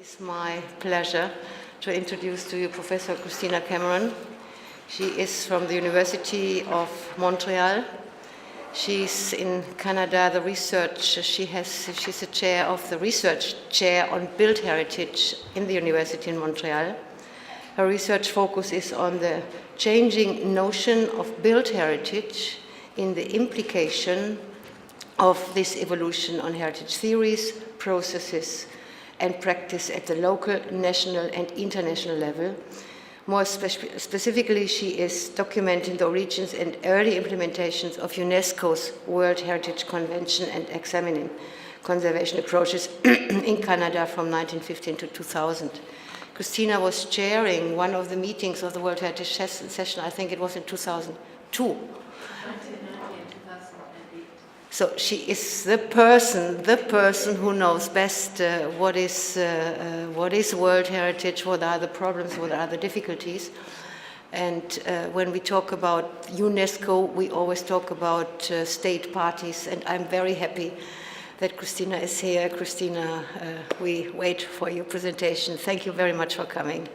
It's my pleasure to introduce to you Professor Christina Cameron. She is from the University of Montréal. She's in Canada, she's a chair of the research chair on built heritage in the University in Montreal. Her research focus is on the changing notion of built heritage in the implication of this evolution on heritage theories, processes, and practice at the local, national, and international level. More specifically, she is documenting the origins and early implementations of UNESCO's World Heritage Convention and examining conservation approaches in Canada from 1915 to 2000. Christina was chairing one of the meetings of the World Heritage Session, I think it was in 2002. So she is the person who knows best what is World Heritage, what are the problems, what are the difficulties. And when we talk about UNESCO, we always talk about state parties, and I'm very happy that Christina is here. Christina, we wait for your presentation. Thank you very much for coming.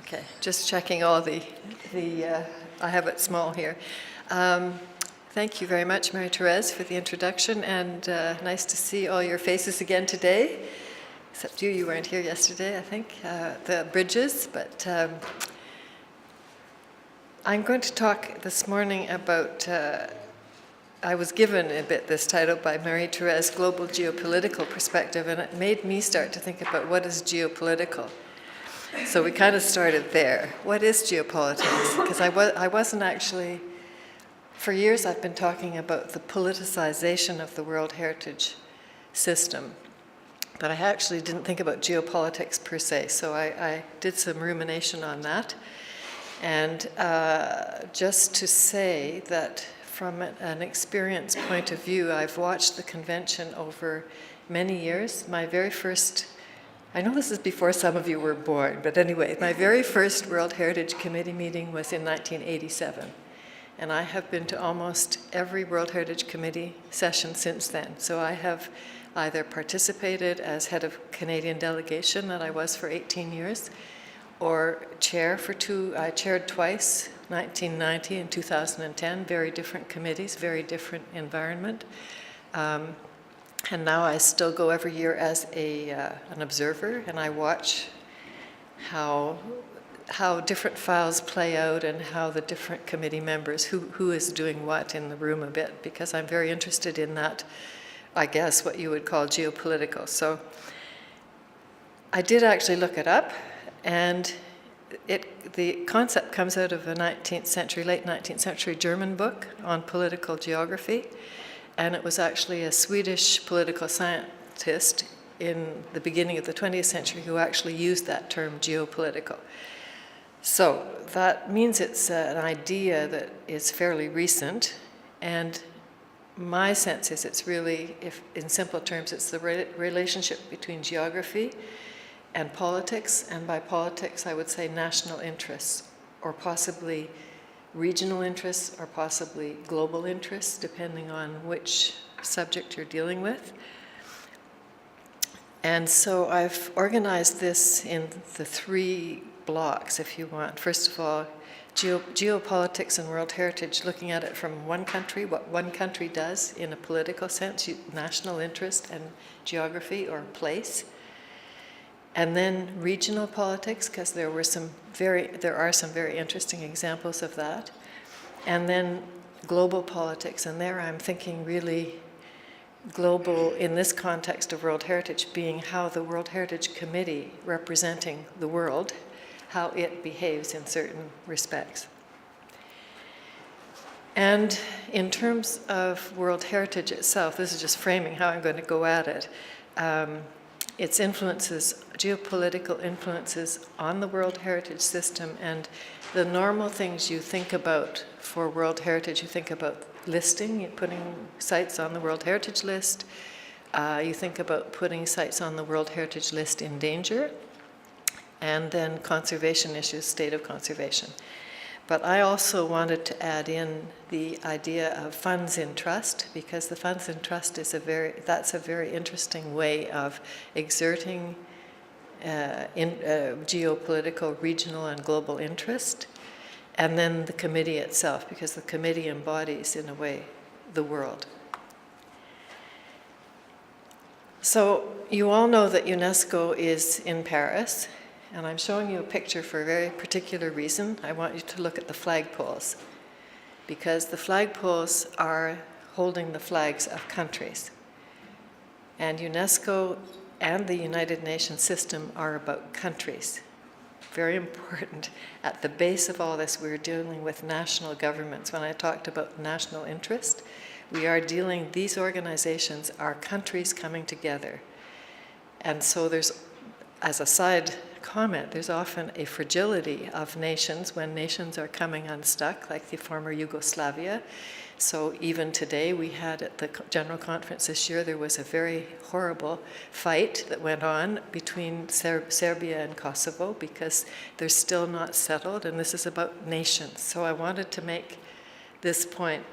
Okay, just checking all I have it small here. Thank you very much, Marie-Therese, for the introduction, and nice to see all your faces again today, except you weren't here yesterday, I think, the bridges, but I'm going to talk this morning about, I was given a bit this title by Marie-Therese, Global Geopolitical Perspective, and it made me start to think about what is geopolitical. So we kind of started there. What is geopolitics? Because I wasn't actually, for years I've been talking about the politicization of the World Heritage System, but I actually didn't think about geopolitics per se, so I did some rumination on that. And just to say that from an experience point of view, I've watched the convention over many years. My very first, I know this is before some of you were born, but anyway, my very first World Heritage Committee meeting was in 1987. And I have been to almost every World Heritage Committee session since then. So I have either participated as head of Canadian delegation, that I was for 18 years, or chair for I chaired twice, 1990 and 2010, very different committees, very different environment. And now I still go every year as an observer, and I watch how different files play out and how the different committee members, who is doing what in the room a bit, because I'm very interested in that, I guess, what you would call geopolitical. So I did actually look it up, and the concept comes out of a late 19th century German book on political geography. And it was actually a Swedish political scientist in the beginning of the 20th century who actually used that term, geopolitical. So that means it's an idea that is fairly recent, and my sense is it's really, if in simple terms, it's the relationship between geography and politics, and by politics I would say national interests, or possibly regional interests, or possibly global interests, depending on which subject you're dealing with. And so I've organized this in the three blocks, if you want. First of all, geopolitics and world heritage, looking at it from one country, what one country does in a political sense, national interest and geography or place. And then regional politics, because there are some very interesting examples of that. And then global politics, and there I'm thinking really global in this context of World Heritage being how the World Heritage Committee representing the world, how it behaves in certain respects. And in terms of World Heritage itself, this is just framing how I'm going to go at it. Its influences, geopolitical influences on the World Heritage System, and the normal things you think about for World Heritage. You think about listing, putting sites on the World Heritage List. You think about putting sites on the World Heritage List in danger, and then conservation issues, state of conservation. But I also wanted to add in the idea of funds in trust, because the funds in trust is that's a very interesting way of exerting geopolitical, regional, and global interest. And then the committee itself, because the committee embodies, in a way, the world. So you all know that UNESCO is in Paris, and I'm showing you a picture for a very particular reason. I want you to look at the flagpoles, because the flagpoles are holding the flags of countries. And UNESCO and the United Nations system are about countries. Very important. At the base of all this, we're dealing with national governments. When I talked about national interest, these organizations are countries coming together. And so there's, as a side comment, there's often a fragility of nations when nations are coming unstuck, like the former Yugoslavia. So even today, we had at the General Conference this year, there was a very horrible fight that went on between Serbia and Kosovo, because they're still not settled, and this is about nations. So I wanted to make this point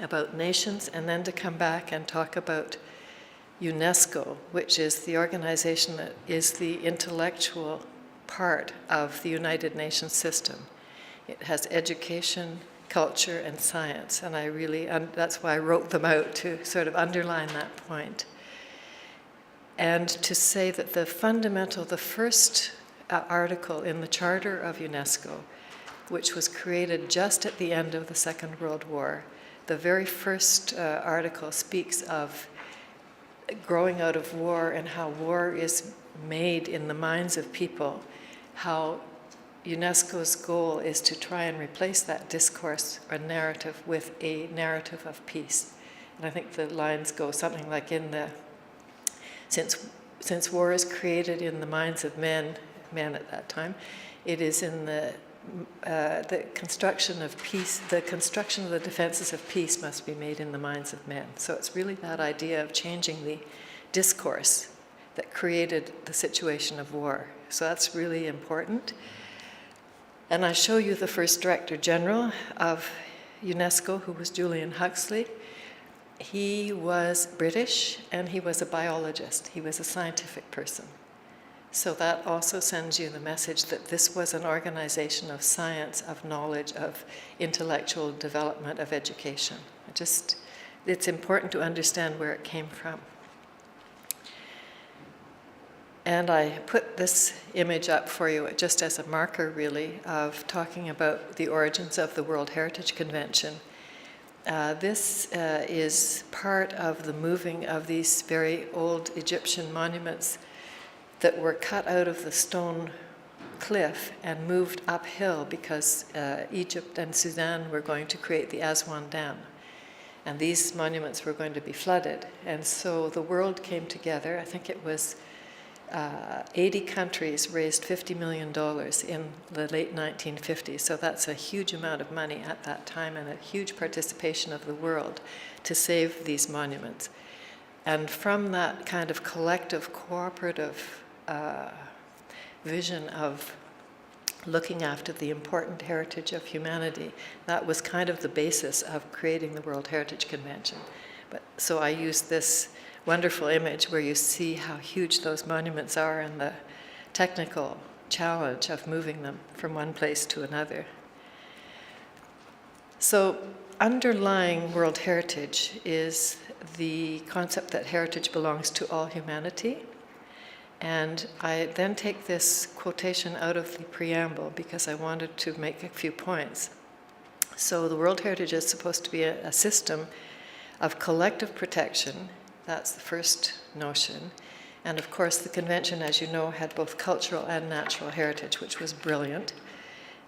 about nations, and then to come back and talk about UNESCO, which is the organization that is the intellectual part of the United Nations system. It has education, culture, and science, and that's why I wrote them out, to sort of underline that point. And to say that the first article in the Charter of UNESCO, which was created just at the end of the Second World War, the very first article speaks of growing out of war and how war is made in the minds of people, how UNESCO's goal is to try and replace that discourse or narrative with a narrative of peace. And I think the lines go something like since war is created in the minds of men at that time, it is in the construction of peace, the construction of the defenses of peace must be made in the minds of men. So it's really that idea of changing the discourse that created the situation of war. So that's really important. And I show you the first Director General of UNESCO, who was Julian Huxley. He was British, and he was a biologist. He was a scientific person. So that also sends you the message that this was an organization of science, of knowledge, of intellectual development, of education. It's important to understand where it came from. And I put this image up for you just as a marker, really, of talking about the origins of the World Heritage Convention. This is part of the moving of these very old Egyptian monuments that were cut out of the stone cliff and moved uphill because Egypt and Sudan were going to create the Aswan Dam. And these monuments were going to be flooded. And so the world came together. I think it was 80 countries raised $50 million in the late 1950s. So that's a huge amount of money at that time, and a huge participation of the world to save these monuments. And from that kind of collective, cooperative vision of looking after the important heritage of humanity, that was kind of the basis of creating the World Heritage Convention. So I used this wonderful image where you see how huge those monuments are and the technical challenge of moving them from one place to another. So underlying World Heritage is the concept that heritage belongs to all humanity. And I then take this quotation out of the preamble because I wanted to make a few points. So the World Heritage is supposed to be a system of collective protection. That's the first notion. And of course, the convention, as you know, had both cultural and natural heritage, which was brilliant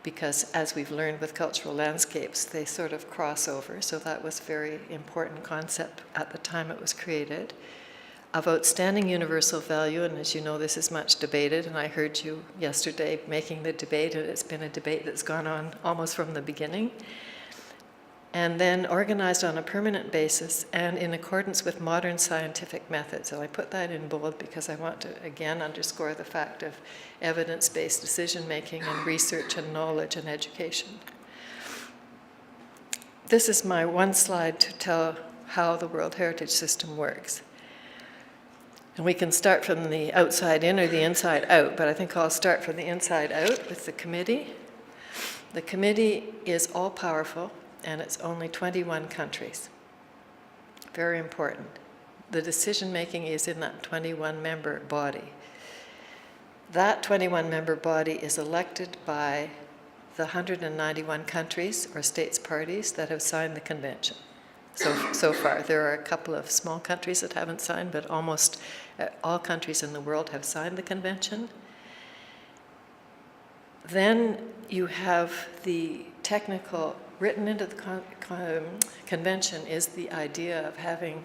because, as we've learned with cultural landscapes, they sort of cross over. So that was a very important concept at the time it was created. Of outstanding universal value, and as you know, this is much debated, and I heard you yesterday making the debate, and it's been a debate that's gone on almost from the beginning. and then organized on a permanent basis and in accordance with modern scientific methods. And I put that in bold because I want to, again, underscore the fact of evidence-based decision-making and research and knowledge and education. This is my one slide to tell how the World Heritage System works. And we can start from the outside in or the inside out, but I think I'll start from the inside out with the committee. The committee is all-powerful, and it's only 21 countries. Very important. The decision-making is in that 21-member body. That 21-member body is elected by the 191 countries or states parties that have signed the convention. So far, there are a couple of small countries that haven't signed, but almost all countries in the world have signed the convention. Then you have the technical, written into the convention is the idea of having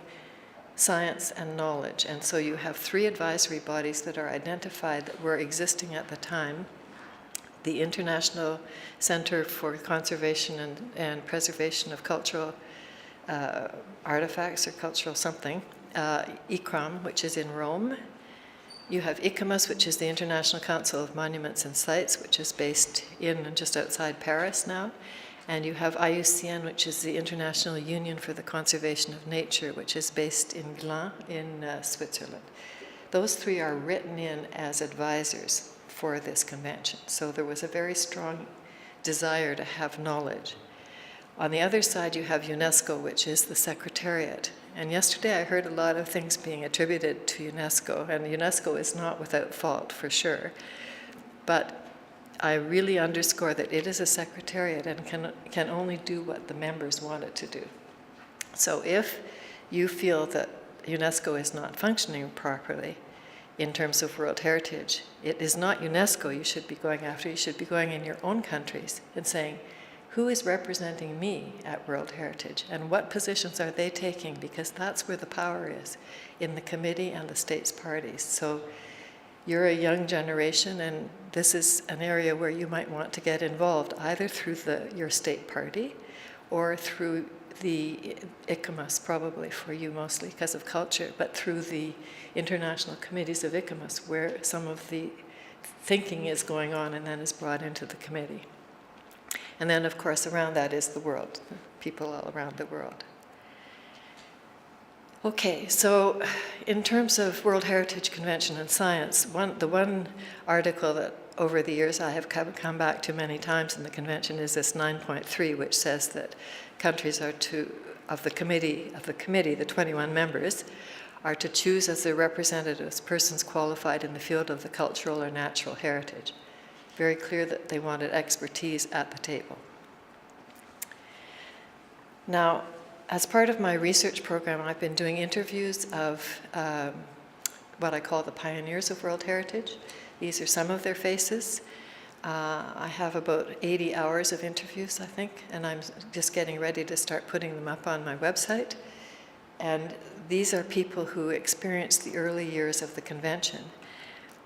science and knowledge. And so you have 3 advisory bodies that are identified that were existing at the time. The International Center for Conservation and Preservation of Cultural Artifacts or Cultural something, ICRAM, which is in Rome. You have ICOMOS, which is the International Council of Monuments and Sites, which is based in and just outside Paris now. And you have IUCN, which is the International Union for the Conservation of Nature, which is based in Gland in Switzerland. Those 3 are written in as advisors for this convention. So there was a very strong desire to have knowledge. On the other side, you have UNESCO, which is the Secretariat. And yesterday I heard a lot of things being attributed to UNESCO, and UNESCO is not without fault, for sure. But I really underscore that it is a secretariat and can only do what the members want it to do. So if you feel that UNESCO is not functioning properly in terms of World Heritage, it is not UNESCO you should be going after. You should be going in your own countries and saying, who is representing me at World Heritage and what positions are they taking? Because that's where the power is, in the committee and the states parties. So you're a young generation, and this is an area where you might want to get involved, either through your state party or through the ICOMOS, probably for you mostly because of culture, but through the international committees of ICOMOS, where some of the thinking is going on and then is brought into the committee. And then, of course, around that is the world, people all around the world. Okay, so in terms of World Heritage Convention and science, the one article that over the years I have come back to many times in the convention is this 9.3, which says that countries are of the committee, the 21 members, are to choose as their representatives persons qualified in the field of the cultural or natural heritage. Very clear that they wanted expertise at the table. Now, as part of my research program, I've been doing interviews of what I call the pioneers of World Heritage. These are some of their faces. I have about 80 hours of interviews, I think, and I'm just getting ready to start putting them up on my website. And these are people who experienced the early years of the convention.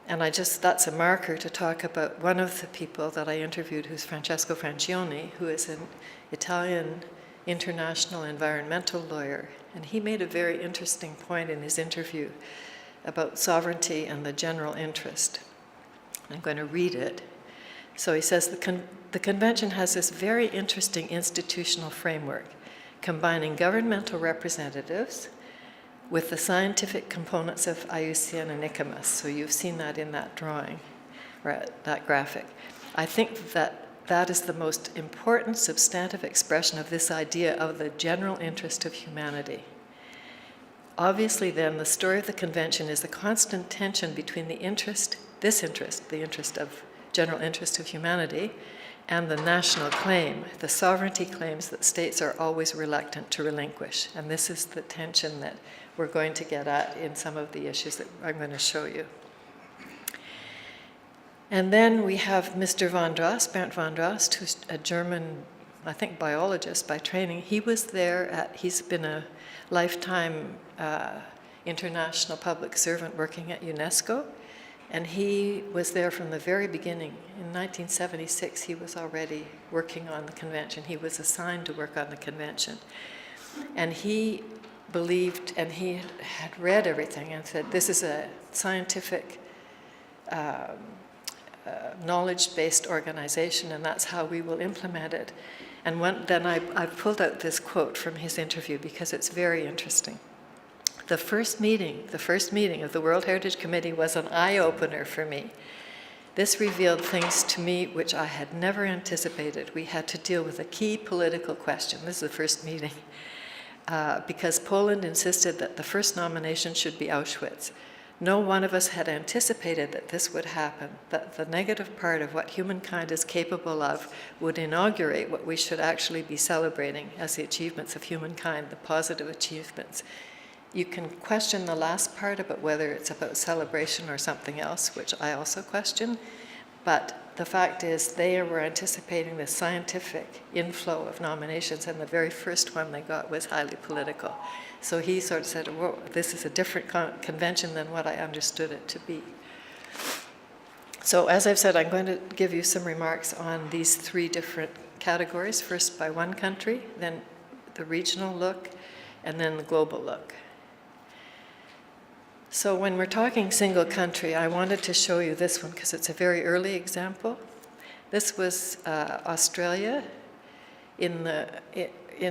And that's a marker to talk about one of the people that I interviewed, who's Francesco Frangione, who is an Italian international environmental lawyer. And he made a very interesting point in his interview about sovereignty and the general interest. I'm going to read it. So he says, the convention has this very interesting institutional framework, combining governmental representatives with the scientific components of IUCN and ICOMOS. So you've seen that in that drawing, or that graphic. I think that is the most important substantive expression of this idea of the general interest of humanity. Obviously, then, the story of the convention is the constant tension between the interest of general interest of humanity, and the national claim, the sovereignty claims that states are always reluctant to relinquish. And this is the tension that we're going to get at in some of the issues that I'm going to show you. And then we have Mr. Bernd van Drost, who's a German, I think, biologist by training. He was there, he's been a lifetime international public servant working at UNESCO. And he was there from the very beginning. In 1976, he was already working on the convention. He was assigned to work on the convention. And he believed, and he had read everything and said, this is a scientific, knowledge-based organization, and that's how we will implement it. And then I pulled out this quote from his interview because it's very interesting. The first meeting of the World Heritage Committee was an eye-opener for me. This revealed things to me which I had never anticipated. We had to deal with a key political question. This is the first meeting. Because Poland insisted that the first nomination should be Auschwitz. No one of us had anticipated that this would happen, that the negative part of what humankind is capable of would inaugurate what we should actually be celebrating as the achievements of humankind, the positive achievements. You can question the last part about whether it's about celebration or something else, which I also question, but the fact is they were anticipating this scientific inflow of nominations, and the very first one they got was highly political. So he sort of said, whoa, this is a different convention than what I understood it to be. So as I've said, I'm going to give you some remarks on these three different categories, first by one country, then the regional look, and then the global look. So when we're talking single country, I wanted to show you this one because it's a very early example. This was Australia. In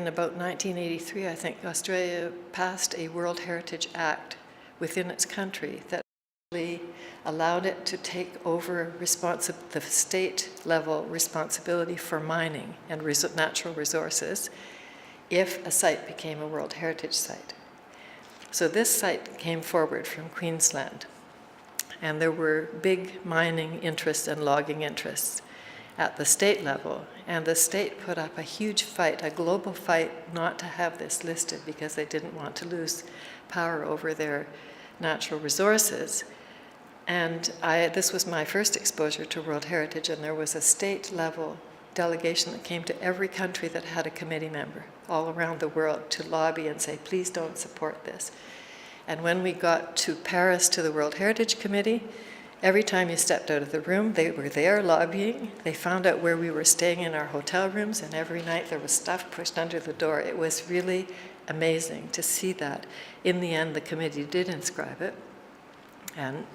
about 1983, I think, Australia passed a World Heritage Act within its country that actually allowed it to take over the state-level responsibility for mining and natural resources if a site became a World Heritage Site. So this site came forward from Queensland, and there were big mining interests and logging interests at the state level, and the state put up a huge fight, a global fight, not to have this listed because they didn't want to lose power over their natural resources. And this was my first exposure to World Heritage, and there was a state-level delegation that came to every country that had a committee member all around the world to lobby and say, please don't support this. And when we got to Paris to the World Heritage Committee, every time you stepped out of the room, they were there lobbying. They found out where we were staying in our hotel rooms, and every night there was stuff pushed under the door. It was really amazing to see that. In the end, the committee did inscribe it. And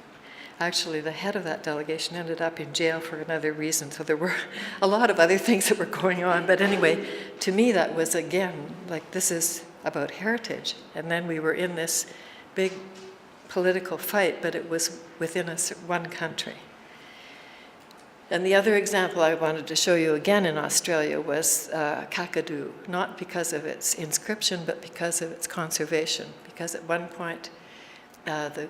actually, the head of that delegation ended up in jail for another reason. So there were a lot of other things that were going on. But anyway, to me, that was, again, like, this is about heritage. And then we were in this big political fight, but it was within one country. And the other example I wanted to show you again in Australia was Kakadu, not because of its inscription, but because of its conservation. Because at one point, the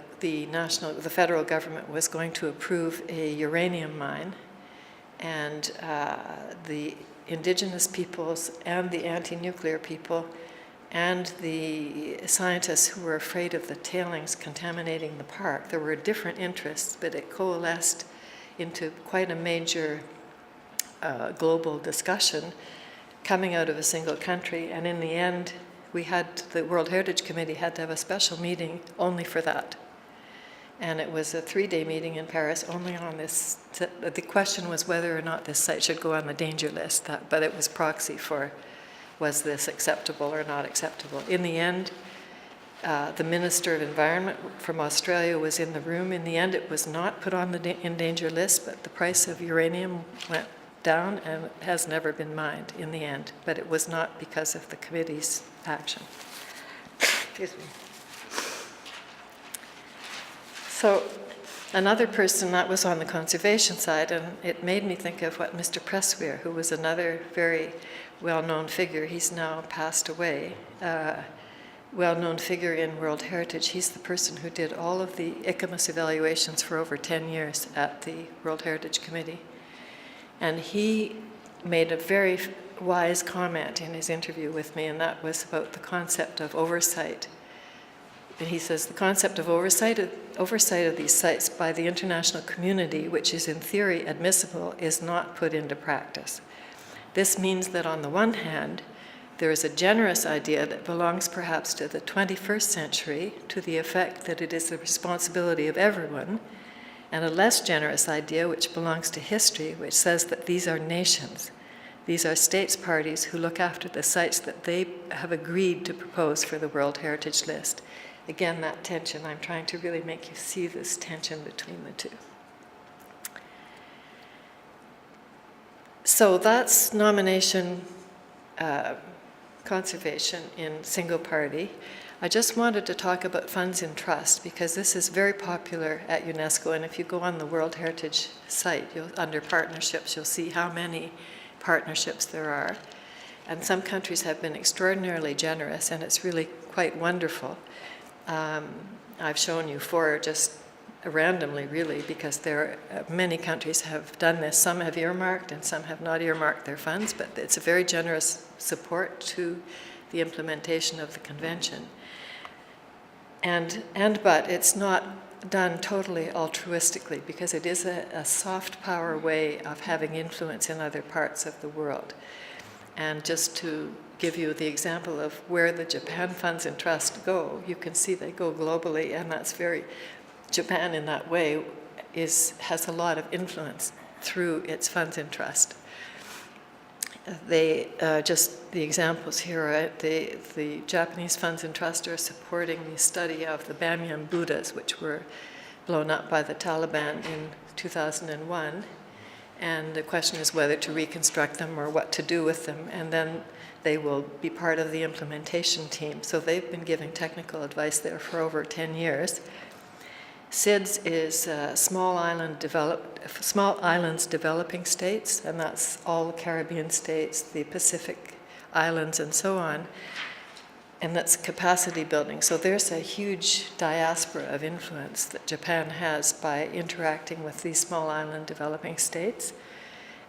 federal government was going to approve a uranium mine, and the indigenous peoples and the anti-nuclear people and the scientists who were afraid of the tailings contaminating the park. There were different interests, but it coalesced into quite a major global discussion coming out of a single country. And in the end, the World Heritage Committee had to have a special meeting only for that. And it was a 3-day meeting in Paris only on this. The question was whether or not this site should go on the danger list, but it was proxy for was this acceptable or not acceptable. In the end, the Minister of Environment from Australia was in the room. In the end, it was not put on the in danger list, but the price of uranium went down and has never been mined in the end. But it was not because of the committee's action. Excuse me. So another person that was on the conservation side, and it made me think of what Mr. Presweer, who was another very well-known figure, he's now passed away, well-known figure in World Heritage. He's the person who did all of the ICOMOS evaluations for over 10 years at the World Heritage Committee. And he made a very wise comment in his interview with me, and that was about the concept of oversight. And he says the concept of oversight of these sites by the international community, which is in theory admissible, is not put into practice. This means that on the one hand, there is a generous idea that belongs perhaps to the 21st century to the effect that it is the responsibility of everyone, and a less generous idea which belongs to history, which says that these are nations. These are states parties who look after the sites that they have agreed to propose for the World Heritage List. Again, that tension, I'm trying to really make you see this tension between the two. So that's nomination conservation in single party. I just wanted to talk about funds in trust because this is very popular at UNESCO, and if you go on the World Heritage site, under partnerships, you'll see how many partnerships there are. And some countries have been extraordinarily generous, and it's really quite wonderful. I've shown you 4 just randomly, really, because there are, many countries have done this. Some have earmarked and some have not earmarked their funds, but it's a very generous support to the implementation of the convention. But it's not done totally altruistically, because it is a soft power way of having influence in other parts of the world. And just to give you the example of where the Japan funds in trust go, you can see they go globally, and that's very, Japan in that way has a lot of influence through its funds in trust. They, just the examples here, right? The Japanese funds in trust are supporting the study of the Bamyan Buddhas, which were blown up by the Taliban in 2001. And the question is whether to reconstruct them or what to do with them. And then they will be part of the implementation team. So they've been giving technical advice there for over 10 years. SIDS is small islands developing states, and that's all the Caribbean states, the Pacific islands, and so on. And that's capacity building. So there's a huge diaspora of influence that Japan has by interacting with these small island developing states.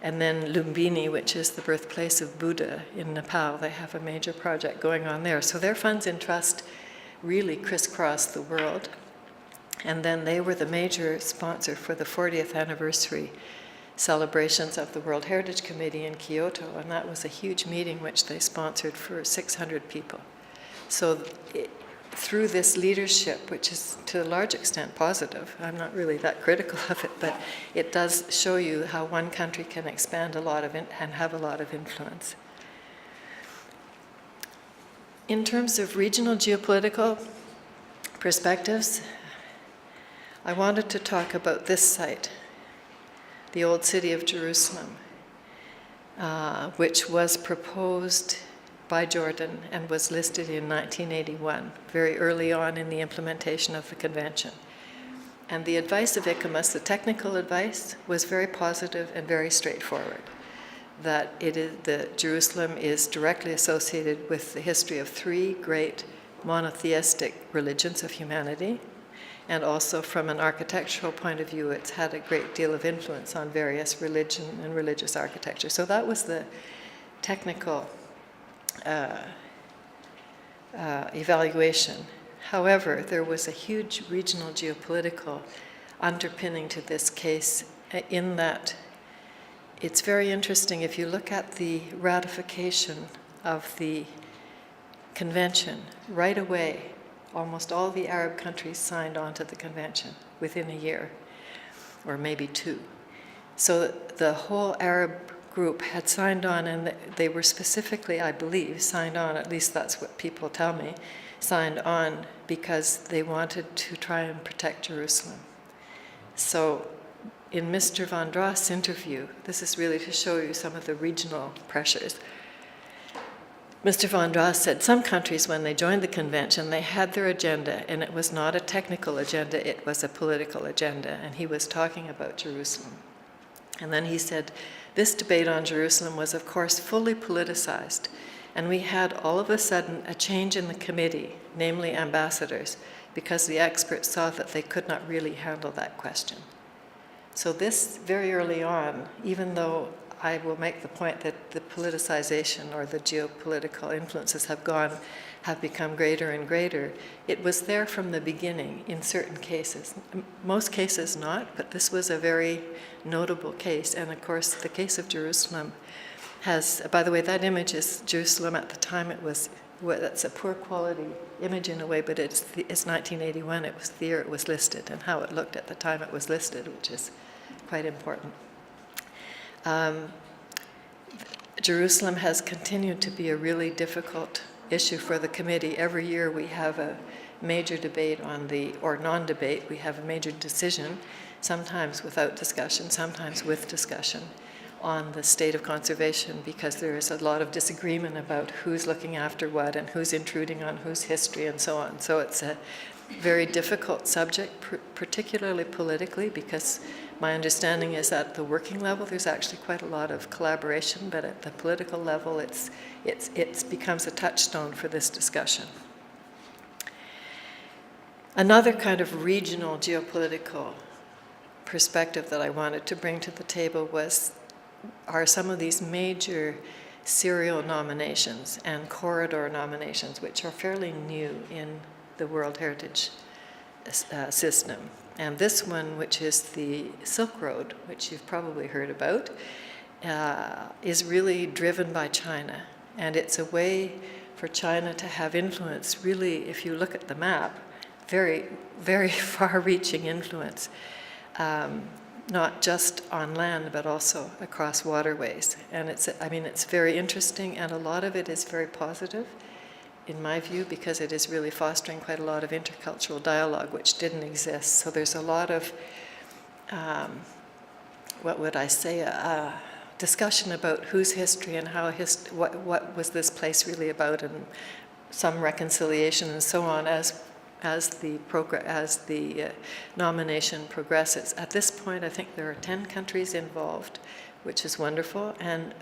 And then Lumbini, which is the birthplace of Buddha in Nepal, they have a major project going on there. So their funds in trust really crisscross the world. And then they were the major sponsor for the 40th anniversary celebrations of the World Heritage Committee in Kyoto, and that was a huge meeting which they sponsored for 600 people. So through this leadership, which is to a large extent positive, I'm not really that critical of it, but it does show you how one country can expand a lot of and have a lot of influence. In terms of regional geopolitical perspectives, I wanted to talk about this site, the old city of Jerusalem, which was proposed by Jordan and was listed in 1981, very early on in the implementation of the convention. And the advice of ICOMOS, the technical advice, was very positive and very straightforward, that Jerusalem is directly associated with the history of 3 great monotheistic religions of humanity, and also from an architectural point of view, it's had a great deal of influence on various religion and religious architecture. So that was the technical evaluation. However, there was a huge regional geopolitical underpinning to this case in that it's very interesting. If you look at the ratification of the convention, right away, almost all the Arab countries signed on to the convention within a year, or maybe 2. So the whole Arab group had signed on, and they were specifically, I believe, signed on, at least that's what people tell me, signed on because they wanted to try and protect Jerusalem. So in Mr. Van Dross' interview, this is really to show you some of the regional pressures. Mr. Van Dross said some countries, when they joined the convention, they had their agenda, and it was not a technical agenda, it was a political agenda, and he was talking about Jerusalem. And then he said, this debate on Jerusalem was, of course, fully politicized, and we had all of a sudden a change in the committee, namely ambassadors, because the experts saw that they could not really handle that question. So this, very early on, even though I will make the point that the politicization or the geopolitical influences have become greater and greater, it was there from the beginning in certain cases. Most cases not, but this was a very notable case. And of course, the case of Jerusalem has, by the way, that image is Jerusalem at the time. That's a poor quality image in a way, but it's 1981. It was the year it was listed and how it looked at the time it was listed, which is quite important. Jerusalem has continued to be a really difficult issue for the committee. Every year we have a major debate or non-debate, we have a major decision, sometimes without discussion, sometimes with discussion, on the state of conservation, because there is a lot of disagreement about who's looking after what and who's intruding on whose history and so on. So it's a very difficult subject, particularly politically, because my understanding is at the working level there's actually quite a lot of collaboration, but at the political level it becomes a touchstone for this discussion. Another kind of regional geopolitical perspective that I wanted to bring to the table are some of these major serial nominations and corridor nominations, which are fairly new in the World Heritage system. And this one, which is the Silk Road, which you've probably heard about, is really driven by China. And it's a way for China to have influence, really, if you look at the map, very, very far-reaching influence, not just on land, but also across waterways. And it's very interesting, and a lot of it is very positive, in my view, because it is really fostering quite a lot of intercultural dialogue, which didn't exist. So there's a lot of, discussion about whose history and how what was this place really about, and some reconciliation and so on as the nomination progresses. At this point, I think there are 10 countries involved, which is wonderful, and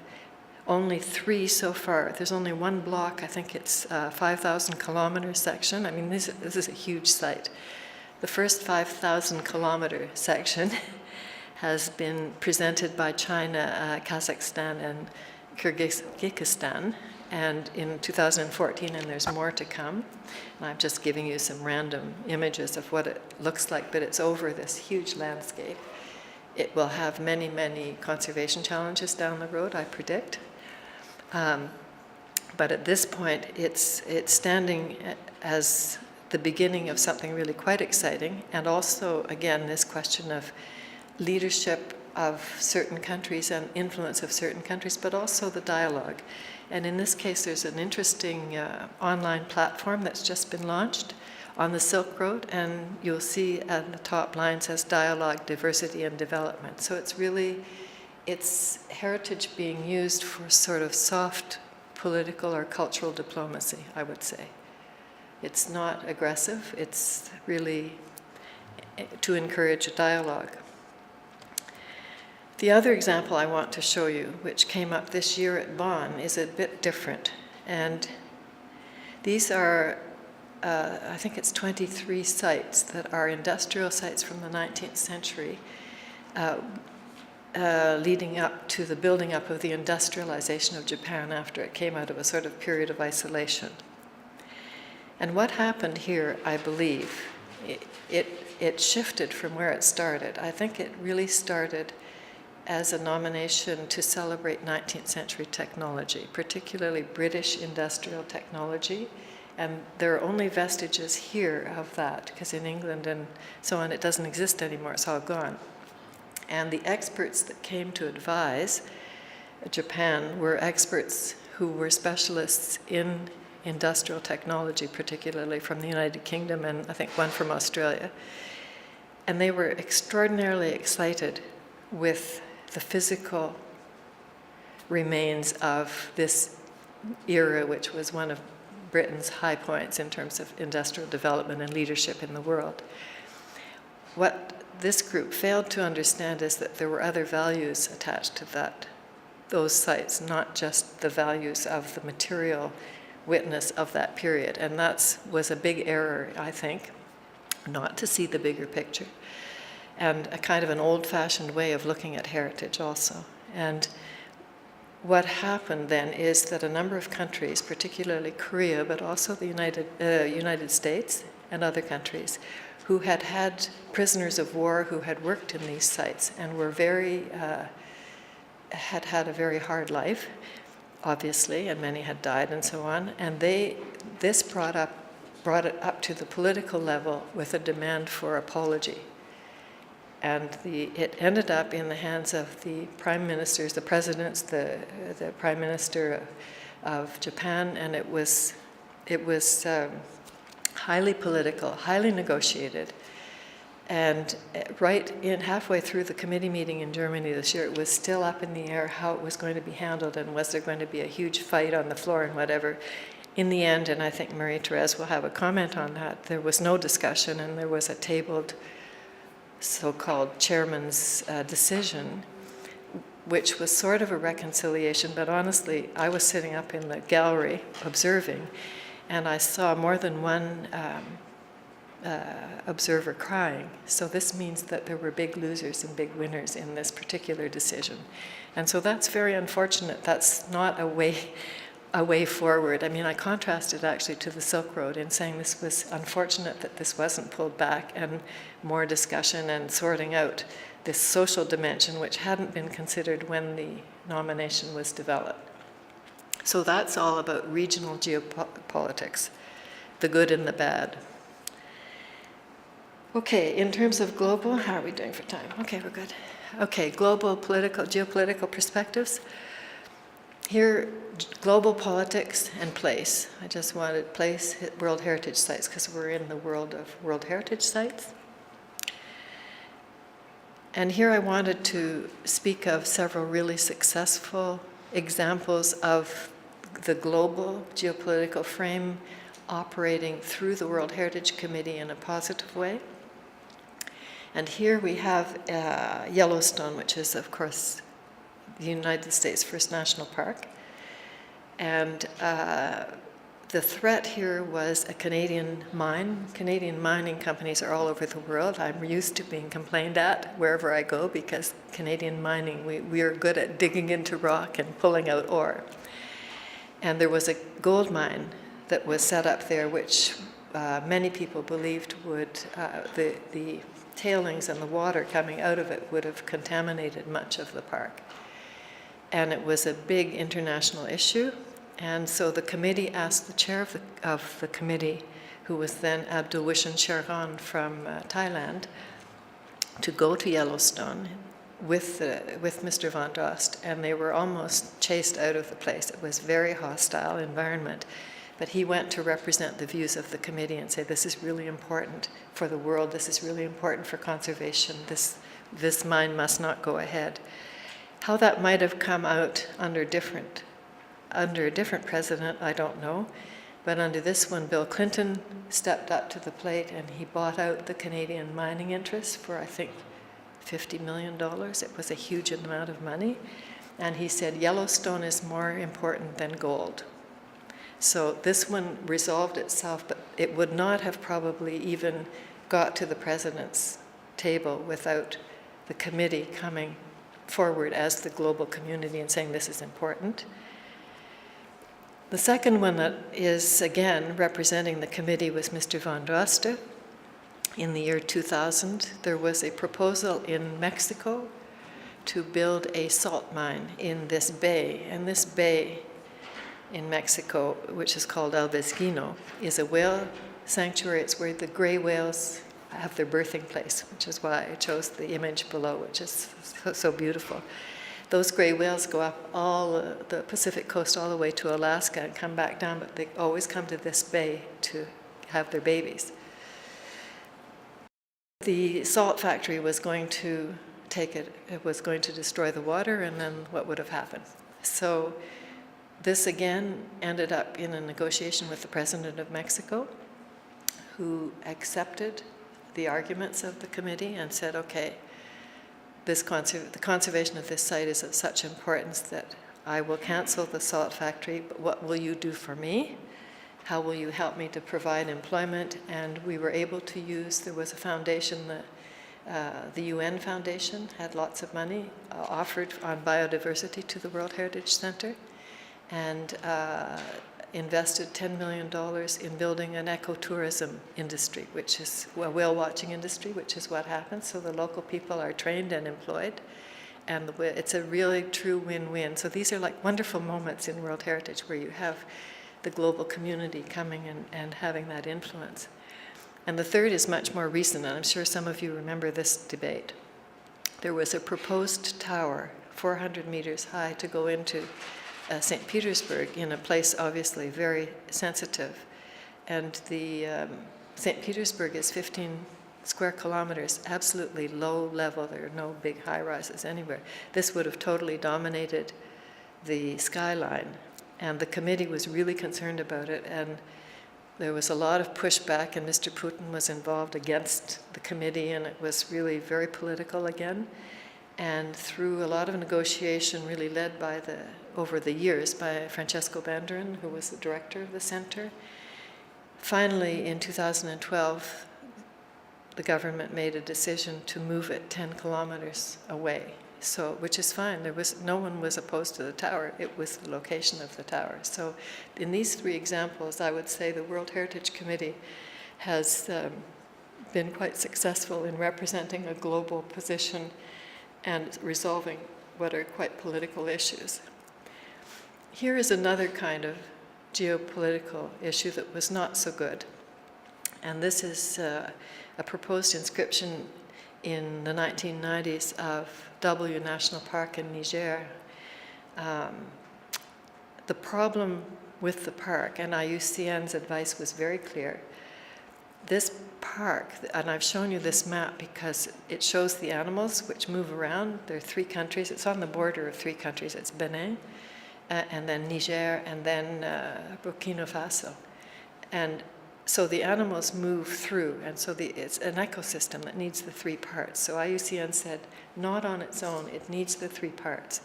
only 3 so far. There's only one block, I think it's a 5,000 kilometer section. I mean, this is a huge site. The first 5,000 kilometer section has been presented by China, Kazakhstan, and Kyrgyzstan, and in 2014, and there's more to come. And I'm just giving you some random images of what it looks like, but it's over this huge landscape. It will have many, many conservation challenges down the road, I predict. But at this point, it's standing as the beginning of something really quite exciting, and also, again, this question of leadership of certain countries and influence of certain countries, but also the dialogue. And in this case, there's an interesting online platform that's just been launched on the Silk Road, and you'll see at the top line says Dialogue, Diversity and Development. So it's heritage being used for sort of soft political or cultural diplomacy, I would say. It's not aggressive, it's really to encourage a dialogue. The other example I want to show you, which came up this year at Bonn, is a bit different. And these are, I think it's 23 sites that are industrial sites from the 19th century, leading up to the building up of the industrialization of Japan after it came out of a sort of period of isolation. And what happened here, I believe, it shifted from where it started. I think it really started as a nomination to celebrate 19th century technology, particularly British industrial technology. And there are only vestiges here of that, because in England and so on, it doesn't exist anymore, it's all gone. And the experts that came to advise Japan were experts who were specialists in industrial technology, particularly from the United Kingdom, and I think one from Australia. And they were extraordinarily excited with the physical remains of this era, which was one of Britain's high points in terms of industrial development and leadership in the world. What this group failed to understand is that there were other values attached to those sites, not just the values of the material witness of that period. And that was a big error, I think, not to see the bigger picture, and a kind of an old-fashioned way of looking at heritage also. And what happened then is that a number of countries, particularly Korea, but also the United States and other countries, who had had prisoners of war who had worked in these sites and were very had had a very hard life, obviously, and many had died and so on. And this brought it up to the political level with a demand for apology. And it ended up in the hands of the prime ministers, the presidents, the prime minister of Japan, and it was highly political, highly negotiated. And right in halfway through the committee meeting in Germany this year, it was still up in the air how it was going to be handled, and was there going to be a huge fight on the floor and whatever. In the end, and I think Marie-Therese will have a comment on that, there was no discussion, and there was a tabled so-called chairman's decision, which was sort of a reconciliation, but honestly, I was sitting up in the gallery observing, and I saw more than one observer crying. So this means that there were big losers and big winners in this particular decision. And so that's very unfortunate. That's not a way forward. I mean, I contrasted actually to the Silk Road in saying this was unfortunate that this wasn't pulled back, and more discussion and sorting out this social dimension which hadn't been considered when the nomination was developed. So that's all about regional geopolitics, the good and the bad. Okay, in terms of global, how are we doing for time? Okay, we're good. Okay, global geopolitical perspectives. Here, global politics and place. I just wanted place, World Heritage Sites, because we're in the world of World Heritage Sites. And here I wanted to speak of several really successful examples of the global geopolitical frame operating through the World Heritage Committee in a positive way. And here we have Yellowstone, which is, of course, the United States First National Park. And the threat here was a Canadian mine. Canadian mining companies are all over the world. I'm used to being complained at wherever I go, because Canadian mining, we are good at digging into rock and pulling out ore. And there was a gold mine that was set up there, which many people believed would, the tailings and the water coming out of it would have contaminated much of the park. And it was a big international issue. And so the committee asked the chair of the committee, who was then Abdul Wishan Shergan from Thailand, to go to Yellowstone with Mr. Van Dost, and they were almost chased out of the place. It was a very hostile environment. But he went to represent the views of the committee and say, this is really important for the world, this is really important for conservation, this mine must not go ahead. How that might have come out under a different president, I don't know. But under this one, Bill Clinton stepped up to the plate and he bought out the Canadian mining interests for, I think, $50 million. It was a huge amount of money. And he said, Yellowstone is more important than gold. So this one resolved itself, but it would not have probably even got to the president's table without the committee coming forward as the global community and saying this is important. The second one that is, again, representing the committee was Mr. Van Dost. In the year 2000, there was a proposal in Mexico to build a salt mine in this bay, and this bay in Mexico, which is called El Vesguino, is a whale sanctuary. It's where the gray whales have their birthing place, which is why I chose the image below, which is so beautiful. Those gray whales go up all the Pacific coast all the way to Alaska and come back down, but they always come to this bay to have their babies. The salt factory was going to it was going to destroy the water, and then what would have happened? So this again ended up in a negotiation with the president of Mexico, who accepted the arguments of the committee and said, okay, the conservation of this site is of such importance that I will cancel the salt factory, but what will you do for me? How will you help me to provide employment? And we were able to use, there was a foundation, the UN Foundation had lots of money offered on biodiversity to the World Heritage Center, and invested $10 million in building an ecotourism industry, which is a whale watching industry, which is what happens. So the local people are trained and employed, And it's a really true win-win. So these are like wonderful moments in World Heritage where you have the global community coming and having that influence. And the third is much more recent, and I'm sure some of you remember this debate. There was a proposed tower, 400 meters high, to go into St. Petersburg in a place obviously very sensitive. And the St. Petersburg is 15 square kilometers, absolutely low level. There are no big high rises anywhere. This would have totally dominated the skyline. And the committee was really concerned about it. And there was a lot of pushback, and Mr. Putin was involved against the committee, and it was really very political again. And through a lot of negotiation, really led by over the years by Francesco Frangione, who was the director of the center, finally in 2012, the government made a decision to move it 10 kilometers away. So, which is fine. No one was opposed to the tower. It was the location of the tower. So, in these three examples, I would say the World Heritage Committee has been quite successful in representing a global position and resolving what are quite political issues. Here is another kind of geopolitical issue that was not so good. And this is a proposed inscription in the 1990s of W National Park in Niger. The problem with the park, and IUCN's advice was very clear, this park, and I've shown you this map because it shows the animals which move around. There are three countries. It's on the border of three countries. It's Benin, and then Niger, and then Burkina Faso. And so the animals move through, and so it's an ecosystem that needs the three parts. So IUCN said, not on its own, it needs the three parts,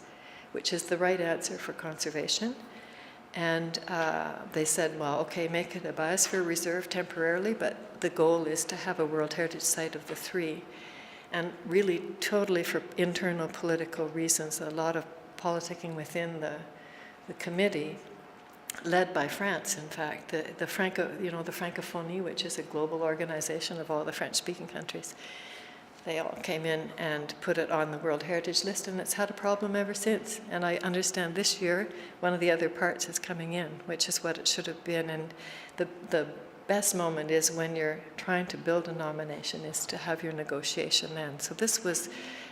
which is the right answer for conservation. And they said, well, okay, make it a biosphere reserve temporarily, but the goal is to have a World Heritage Site of the three. And really, totally for internal political reasons, a lot of politicking within the committee, led by France, in fact, the Francophonie, which is a global organization of all the French-speaking countries. They all came in and put it on the World Heritage List, and it's had a problem ever since. And I understand this year, one of the other parts is coming in, which is what it should have been. And the best moment is when you're trying to build a nomination, is to have your negotiation then. So this was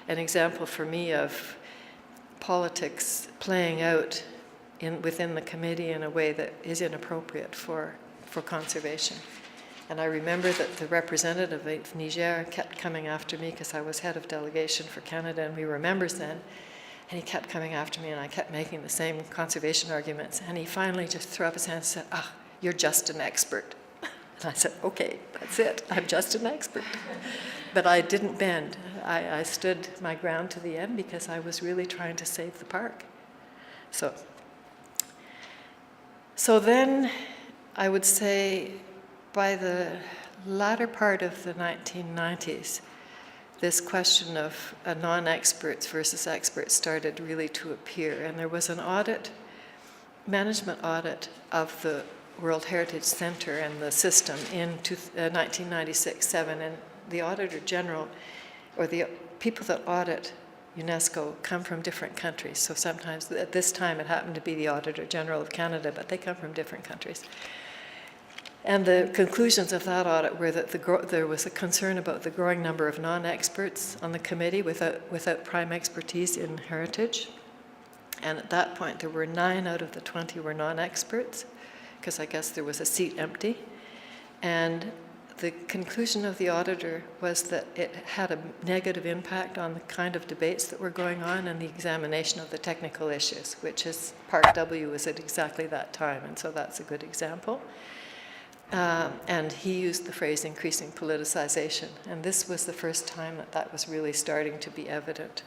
an example for me of politics playing out within the committee in a way that is inappropriate for conservation. And I remember that the representative of Niger kept coming after me because I was head of delegation for Canada, and we were members then, and he kept coming after me, and I kept making the same conservation arguments, and he finally just threw up his hand and said, you're just an expert. And I said, okay, that's it, I'm just an expert. But I didn't bend. I stood my ground to the end because I was really trying to save the park. So then I would say by the latter part of the 1990s, this question of non-experts versus experts started really to appear. And there was an audit, management audit of the World Heritage Center and the system in 1996-7. And the Auditor General, or the people that audit UNESCO, come from different countries. So sometimes, at this time, it happened to be the Auditor General of Canada, but they come from different countries. And the conclusions of that audit were that there was a concern about the growing number of non-experts on the committee without prime expertise in heritage. And at that point, there were 9 out of the 20 were non-experts, because I guess there was a seat empty. And the conclusion of the auditor was that it had a negative impact on the kind of debates that were going on and the examination of the technical issues, which is Part W was at exactly that time, and so that's a good example. And he used the phrase increasing politicization, and this was the first time that was really starting to be evident.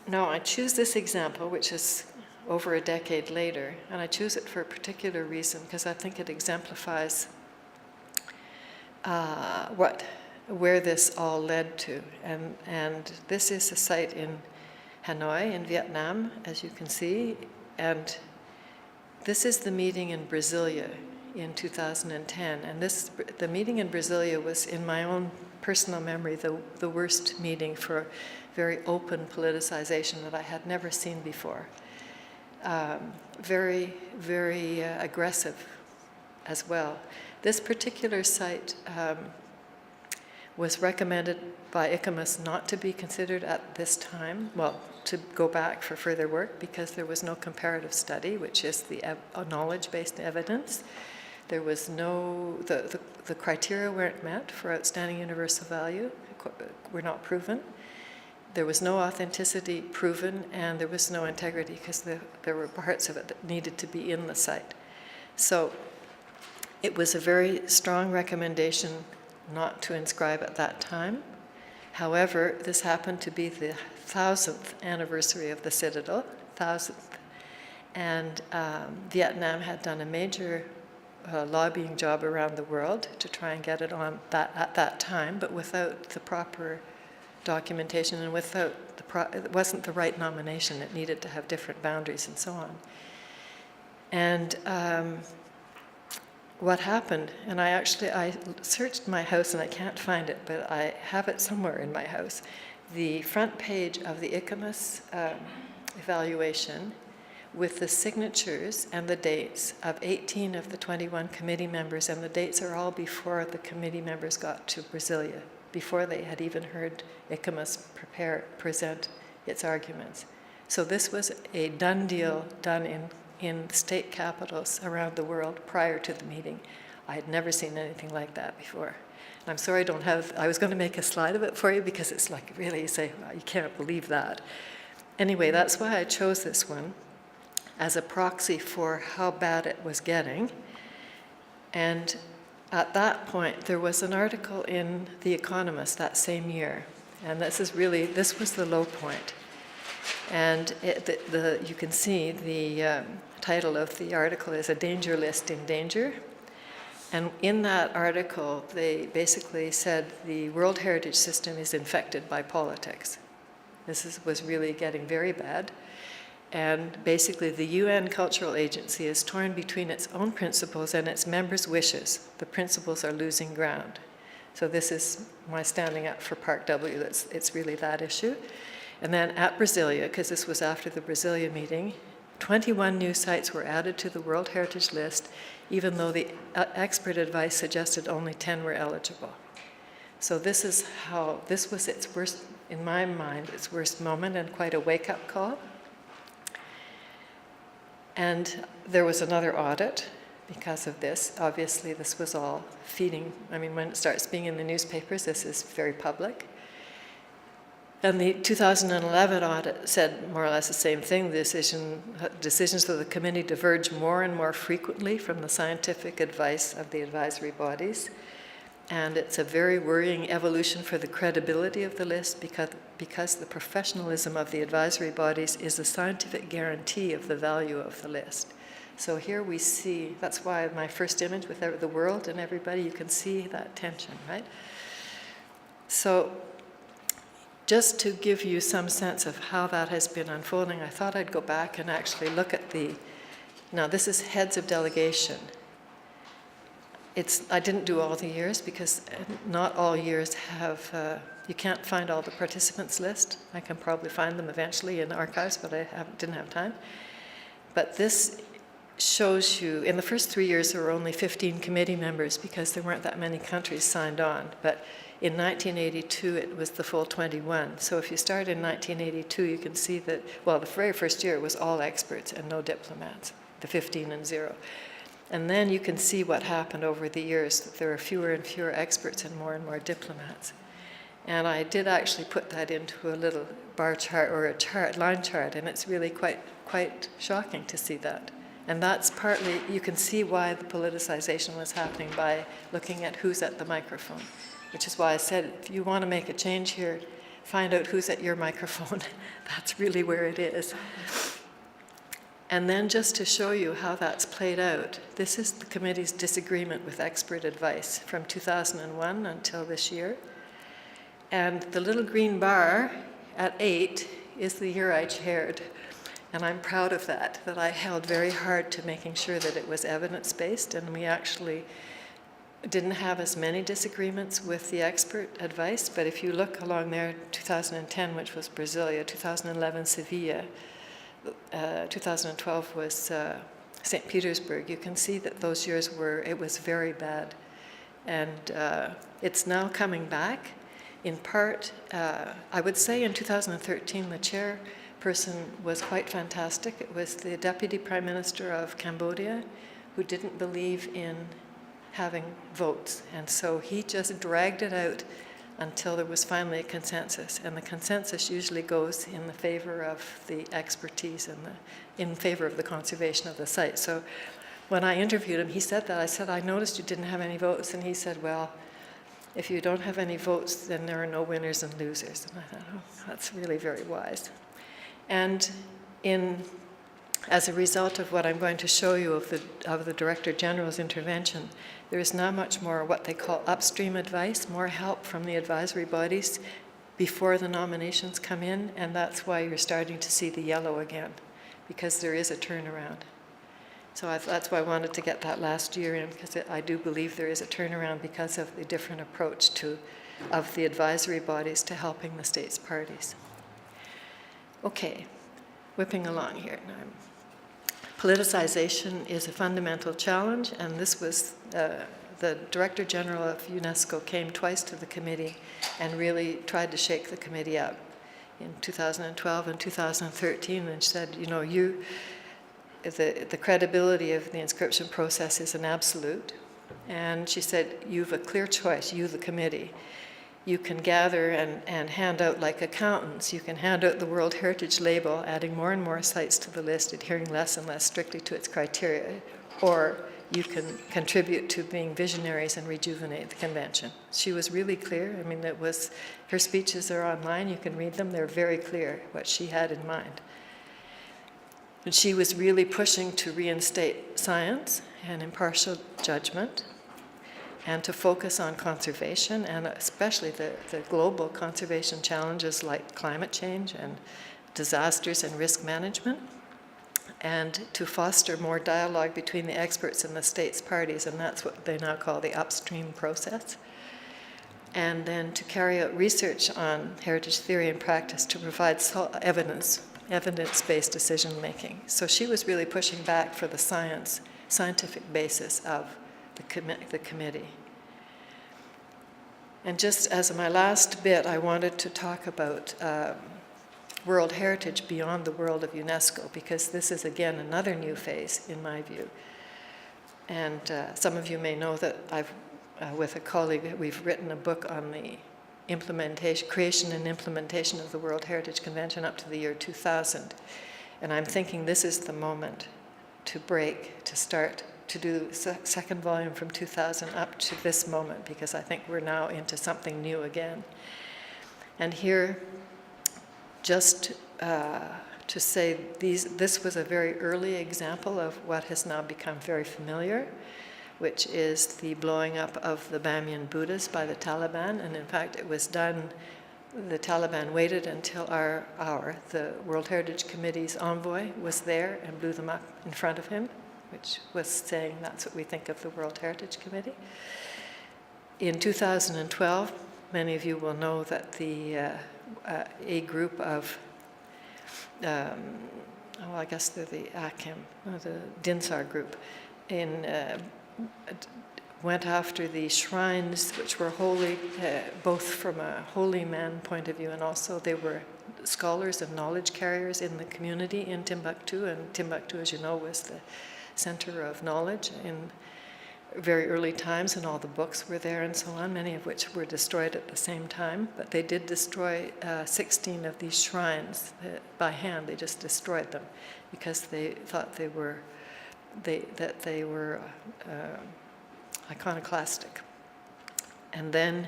Now, I choose this example, which is over a decade later, and I choose it for a particular reason because I think it exemplifies where this all led to. And this is a site in Hanoi in Vietnam, as you can see, and this is the meeting in Brasilia in 2010. And the meeting in Brasilia was, in my own personal memory, the worst meeting for very open politicization that I had never seen before. Very, very aggressive as well. This particular site was recommended by ICOMOS not to be considered at this time, well, to go back for further work because there was no comparative study, which is the knowledge-based evidence. There was no, the criteria weren't met for outstanding universal value, were not proven. There was no authenticity proven, and there was no integrity because there were parts of it that needed to be in the site. So it was a very strong recommendation not to inscribe at that time. However, this happened to be the 1000th anniversary of the Citadel, 1000th. And Vietnam had done a major lobbying job around the world to try and get it on at that time, but without the proper documentation and without it wasn't the right nomination. It needed to have different boundaries and so on. And what happened, and I searched my house and I can't find it, but I have it somewhere in my house. The front page of the ICOMOS evaluation with the signatures and the dates of 18 of the 21 committee members, and the dates are all before the committee members got to Brasilia, before they had even heard ICOMOS present its arguments. So this was a done deal done in state capitals around the world prior to the meeting. I had never seen anything like that before. And I'm sorry I was going to make a slide of it for you because it's like really, you say, well, you can't believe that. Anyway, that's why I chose this one as a proxy for how bad it was getting. And at that point, there was an article in The Economist that same year. And this was the low point. And you can see the title of the article is A Danger List in Danger. And in that article, they basically said the World Heritage System is infected by politics. This was really getting very bad. And basically, the UN Cultural Agency is torn between its own principles and its members' wishes. The principles are losing ground. So this is my standing up for Park W. It's really that issue. And then at Brasilia, because this was after the Brasilia meeting, 21 new sites were added to the World Heritage List, even though the expert advice suggested only 10 were eligible. So this was its worst, in my mind, its worst moment and quite a wake-up call. And there was another audit because of this. Obviously, this was all feeding. I mean, when it starts being in the newspapers, this is very public. And the 2011 audit said more or less the same thing. Decisions of the committee diverge more and more frequently from the scientific advice of the advisory bodies. And it's a very worrying evolution for the credibility of the list because the professionalism of the advisory bodies is a scientific guarantee of the value of the list. So here we see, that's why my first image with the world and everybody, you can see that tension, right? So just to give you some sense of how that has been unfolding, I thought I'd go back and actually look at now this is heads of delegation. I didn't do all the years because not all years have, you can't find all the participants list. I can probably find them eventually in archives, but I didn't have time. But this shows you, in the first 3 years there were only 15 committee members because there weren't that many countries signed on. But in 1982 it was the full 21. So if you start in 1982, you can see that, well, the very first year it was all experts and no diplomats, the 15 and 0. And then you can see what happened over the years, that there are fewer and fewer experts and more diplomats. And I did actually put that into a little bar chart or a line chart, and it's really quite shocking to see that. And that's partly, you can see why the politicization was happening by looking at who's at the microphone, which is why I said, if you want to make a change here, find out who's at your microphone. That's really where it is. And then just to show you how that's played out, this is the committee's disagreement with expert advice from 2001 until this year. And the little green bar at 8 is the year I chaired. And I'm proud of that I held very hard to making sure that it was evidence-based, and we actually didn't have as many disagreements with the expert advice, but if you look along there, 2010, which was Brasilia, 2011, Sevilla, 2012 was St. Petersburg, you can see that those years it was very bad. And it's now coming back. In part, I would say in 2013, the chairperson was quite fantastic. It was the Deputy Prime Minister of Cambodia who didn't believe in having votes. And so he just dragged it out until there was finally a consensus. And the consensus usually goes in the favor of the expertise and in favor of the conservation of the site. So when I interviewed him, he said that. I said, I noticed you didn't have any votes. And he said, well, if you don't have any votes, then there are no winners and losers. And I thought, oh, that's really very wise. And as a result of what I'm going to show you of the Director General's intervention, there is now much more what they call upstream advice, more help from the advisory bodies before the nominations come in, and that's why you're starting to see the yellow again, because there is a turnaround. So that's why I wanted to get that last year in, because I do believe there is a turnaround because of the different approach of the advisory bodies to helping the states parties. Okay, whipping along here now. Politicization is a fundamental challenge, and this was the Director General of UNESCO came twice to the committee and really tried to shake the committee up in 2012 and 2013, and said, you know, the credibility of the inscription process is an absolute. And she said, you've a clear choice, you, the committee. You can gather and hand out like accountants. You can hand out the World Heritage label, adding more and more sites to the list, adhering less and less strictly to its criteria, or you can contribute to being visionaries and rejuvenate the convention. She was really clear. I mean, her speeches are online. You can read them. They're very clear what she had in mind. And she was really pushing to reinstate science and impartial judgment, and to focus on conservation, and especially the global conservation challenges like climate change and disasters and risk management, and to foster more dialogue between the experts and the states parties, and that's what they now call the upstream process. And then to carry out research on heritage theory and practice to provide evidence-based decision making. So she was really pushing back for the scientific basis of the committee. And just as my last bit, I wanted to talk about World Heritage beyond the world of UNESCO, because this is, again, another new phase, in my view. And some of you may know that with a colleague, we've written a book on the creation and implementation of the World Heritage Convention up to the year 2000. And I'm thinking this is the moment to break, to start to do the second volume from 2000 up to this moment, because I think we're now into something new again. And here, just to say this was a very early example of what has now become very familiar, which is the blowing up of the Bamiyan Buddhas by the Taliban. And in fact, it was done, the Taliban waited until the World Heritage Committee's envoy was there and blew them up in front of him, which was saying that's what we think of the World Heritage Committee. In 2012, many of you will know that a group of, I guess they're the Akim, the Dinsar group, went after the shrines which were holy, both from a holy man point of view, and also they were scholars and knowledge carriers in the community in Timbuktu. And Timbuktu, as you know, was the center of knowledge in very early times, and all the books were there and so on, many of which were destroyed at the same time. But they did destroy 16 of these shrines by hand. They just destroyed them because they thought they were iconoclastic. And then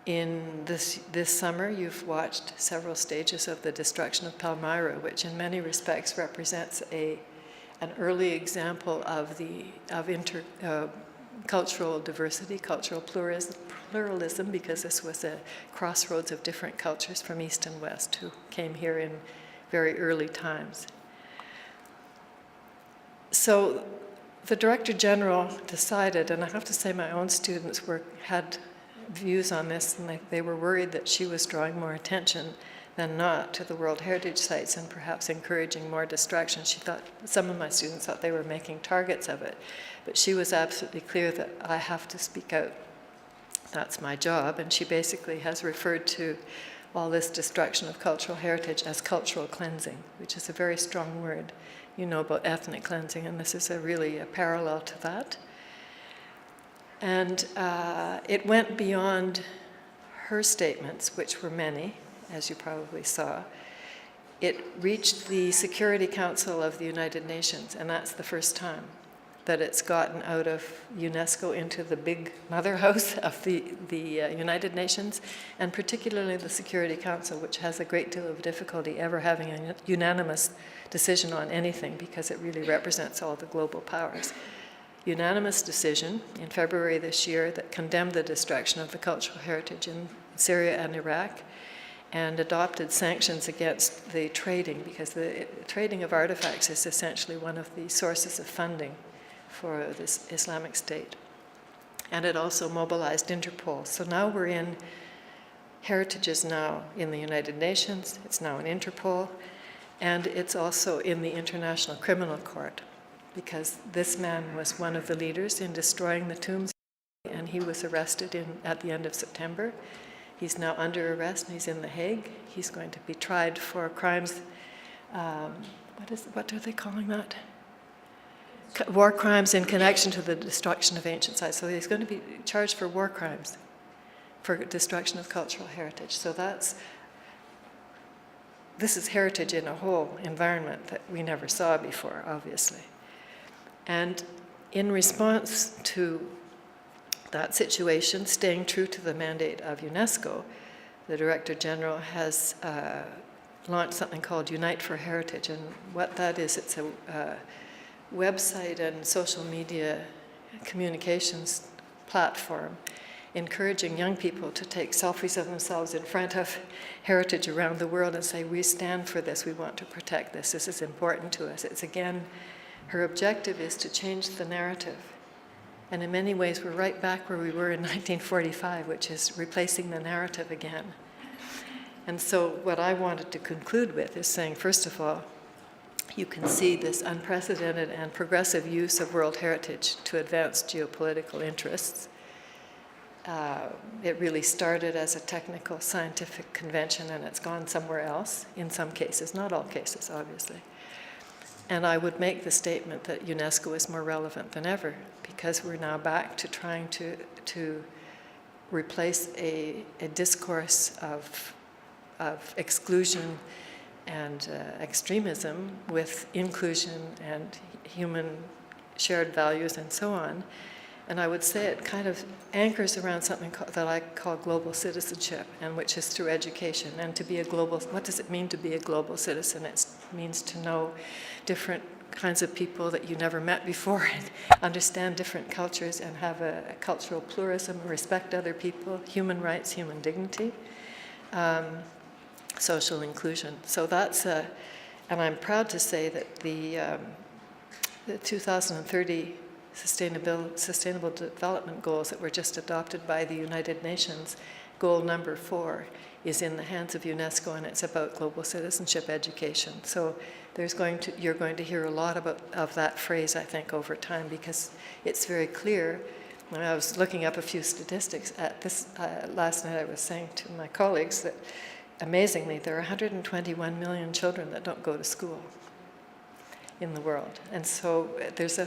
in this summer, you've watched several stages of the destruction of Palmyra, which in many respects represents an early example of cultural diversity, cultural pluralism, because this was a crossroads of different cultures from East and West who came here in very early times. So the Director General decided, and I have to say my own students had views on this, and they were worried that she was drawing more attention than not to the World Heritage Sites and perhaps encouraging more destruction. She thought, some of my students thought they were making targets of it, but she was absolutely clear that I have to speak out. That's my job, and she basically has referred to all this destruction of cultural heritage as cultural cleansing, which is a very strong word. You know about ethnic cleansing, and this is really a parallel to that. And it went beyond her statements, which were many, as you probably saw. It reached the Security Council of the United Nations, and that's the first time that it's gotten out of UNESCO into the big mother house of the United Nations, and particularly the Security Council, which has a great deal of difficulty ever having a unanimous decision on anything because it really represents all the global powers. Unanimous decision in February this year that condemned the destruction of the cultural heritage in Syria and Iraq, and adopted sanctions against the trading, because the trading of artifacts is essentially one of the sources of funding for this Islamic State. And it also mobilized Interpol. So now we're in, heritage is now in the United Nations, it's now in Interpol, and it's also in the International Criminal Court, because this man was one of the leaders in destroying the tombs, and he was arrested at the end of September. He's now under arrest, and he's in The Hague. He's going to be tried for crimes, what are they calling that? War crimes in connection to the destruction of ancient sites. So he's going to be charged for war crimes, for destruction of cultural heritage. So this is heritage in a whole environment that we never saw before, obviously. And in response to that situation, staying true to the mandate of UNESCO, the Director General has launched something called Unite for Heritage. And what that is, it's a website and social media communications platform encouraging young people to take selfies of themselves in front of heritage around the world and say, we stand for this, we want to protect this, this is important to us. It's again, her objective is to change the narrative. And in many ways, we're right back where we were in 1945, which is replacing the narrative again. And so what I wanted to conclude with is saying, first of all, you can see this unprecedented and progressive use of world heritage to advance geopolitical interests. It really started as a technical scientific convention, and it's gone somewhere else in some cases, not all cases, obviously. And I would make the statement that UNESCO is more relevant than ever, because we're now back to trying to replace a discourse of exclusion and extremism with inclusion and human shared values and so on. And I would say it kind of anchors around something that I call global citizenship, and which is through education. And to be a global, what does it mean to be a global citizen? It means to know different kinds of people that you never met before, and understand different cultures, and have a cultural pluralism, respect other people, human rights, human dignity, social inclusion. So that's and I'm proud to say that the 2030 Sustainable Development Goals that were just adopted by the United Nations, goal number 4, is in the hands of UNESCO, and it's about global citizenship education. So you're going to hear a lot of that phrase, I think, over time, because it's very clear. When I was looking up a few statistics at this last night, I was saying to my colleagues that amazingly, there are 121 million children that don't go to school in the world. And so there's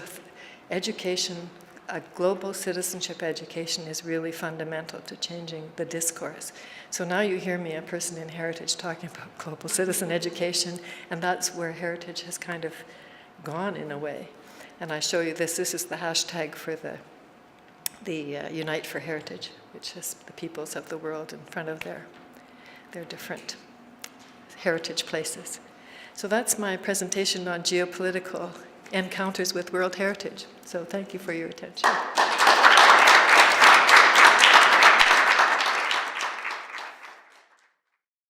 education, a global citizenship education is really fundamental to changing the discourse. So now you hear me, a person in heritage, talking about global citizen education, and that's where heritage has kind of gone in a way. And I show you this. This is the hashtag for the Unite for Heritage, which is the peoples of the world in front of their different heritage places. So that's my presentation on geopolitical encounters with world heritage. So thank you for your attention.